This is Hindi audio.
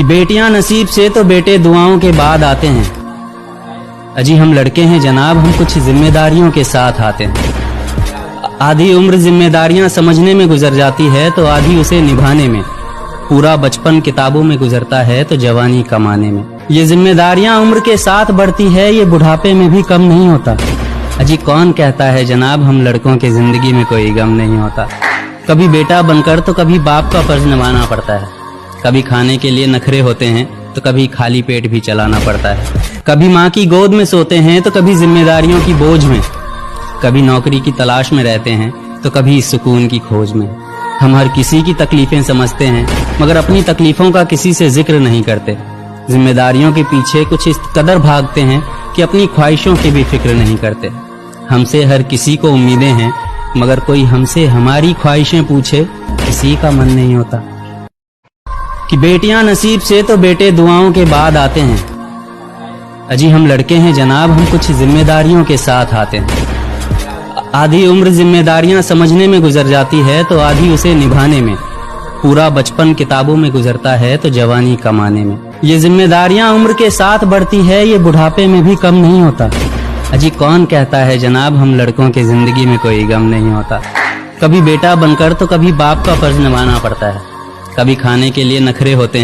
कि बेटियां नसीब से तो बेटे दुआओं के बाद आते हैं। अजी हम लड़के हैं जनाब, हम कुछ जिम्मेदारियों के साथ आते हैं। आधी उम्र जिम्मेदारियां समझने में गुजर जाती है तो आधी उसे निभाने में। पूरा बचपन किताबों में गुजरता है तो जवानी कमाने में। ये जिम्मेदारियां उम्र के साथ बढ़ती है, ये बुढ़ापे में भी कम नहीं होता। अजी कौन कहता है जनाब हम लड़कों की जिंदगी में कोई गम नहीं होता। कभी बेटा बनकर तो कभी बाप का फर्ज निभाना पड़ता है। कभी खाने के लिए नखरे होते हैं तो कभी खाली पेट भी चलाना पड़ता है। कभी माँ की गोद में सोते हैं तो कभी जिम्मेदारियों की बोझ में। कभी नौकरी की तलाश में रहते हैं तो कभी सुकून की खोज में। हम हर किसी की तकलीफें समझते हैं मगर अपनी तकलीफों का किसी से जिक्र नहीं करते। जिम्मेदारियों के पीछे कुछ इस कदर भागते हैं कि अपनी ख्वाहिशों की भी फिक्र नहीं करते। हमसे हर किसी को उम्मीदें हैं मगर कोई हमसे हमारी ख्वाहिशें पूछे किसी का मन नहीं होता। कि बेटियां नसीब से तो बेटे दुआओं के बाद आते हैं। अजी हम लड़के हैं जनाब, हम कुछ जिम्मेदारियों के साथ आते हैं। आधी उम्र जिम्मेदारियां समझने में गुजर जाती है तो आधी उसे निभाने में। पूरा बचपन किताबों में गुजरता है तो जवानी कमाने में। ये जिम्मेदारियां उम्र के साथ बढ़ती है, ये बुढ़ापे में भी कम नहीं होता। अजी कौन कहता है जनाब हम लड़कों की जिंदगी में कोई गम नहीं होता। कभी बेटा बनकर तो कभी बाप का फर्ज निभाना पड़ता है। कभी खाने के लिए नखरे होते हैं